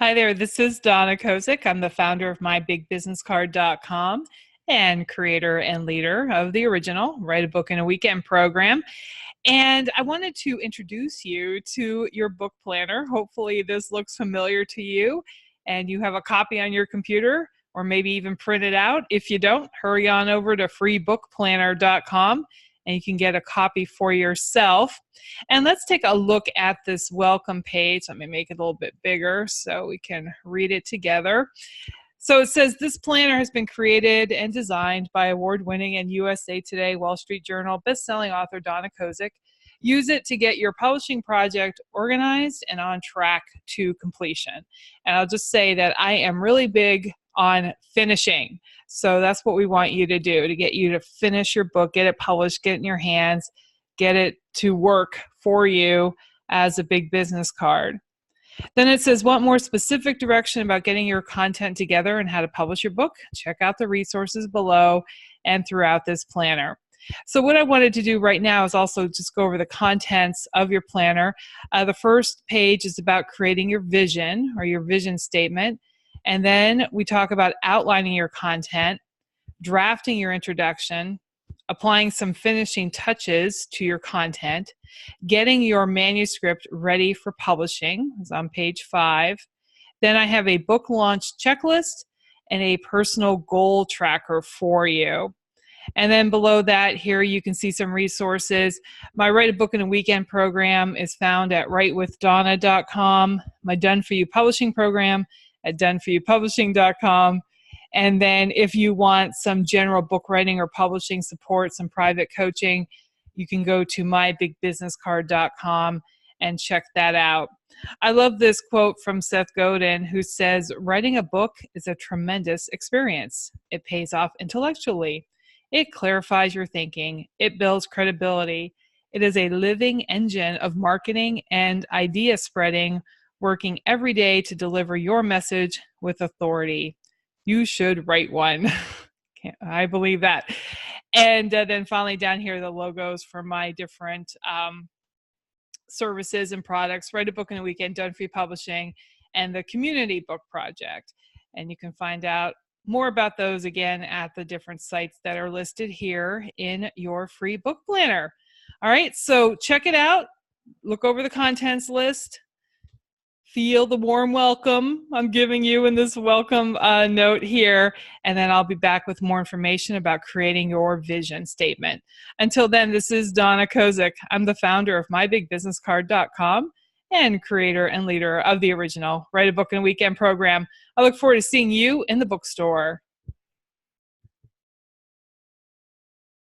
Hi there, this is Donna Kozik. I'm the founder of MyBigBusinessCard.com and creator and leader of the original Write a Book in a Weekend program. And I wanted to introduce you to your book planner. Hopefully this looks familiar to you and you have a copy on your computer or maybe even print it out. If you don't, hurry on over to freebookplanner.com and you can get a copy for yourself. And let's take a look at this welcome page. Let me make it a little bit bigger so we can read it together. So it says, this planner has been created and designed by award-winning and USA Today Wall Street Journal bestselling author Donna Kozik. Use it to get your publishing project organized and on track to completion. And I'll just say that I am really big on finishing. So that's what we want you to do, to get you to finish your book, get it published, get it in your hands, get it to work for you as a big business card. Then it says, want more specific direction about getting your content together and how to publish your book? Check out the resources below and throughout this planner. So what I wanted to do right now is also just go over the contents of your planner. The first page is about creating your vision or your vision statement. And then we talk about outlining your content, drafting your introduction, applying some finishing touches to your content, getting your manuscript ready for publishing, is on page 5. Then I have a book launch checklist and a personal goal tracker for you. And then below that, here you can see some resources. My Write a Book in a Weekend program is found at writewithdonna.com. My Done For You Publishing program at doneforYouPublishing.com. And then if you want some general book writing or publishing support, some private coaching, you can go to MyBigBusinessCard.com and check that out. I love this quote from Seth Godin, who says, writing a book is a tremendous experience. It pays off intellectually. It clarifies your thinking. It builds credibility. It is a living engine of marketing and idea spreading, working every day to deliver your message with authority. You should write one. I believe that. And then finally down here, the logos for my different services and products, Write a Book in a Weekend, Done For You Publishing, and the Community Book Project. And you can find out more about those again at the different sites that are listed here in your free book planner. All right, so check it out. Look over the contents list. Feel the warm welcome I'm giving you in this welcome note here, and then I'll be back with more information about creating your vision statement. Until then, this is Donna Kozik. I'm the founder of MyBigBusinessCard.com and creator and leader of the original Write a Book in a Weekend program. I look forward to seeing you in the bookstore.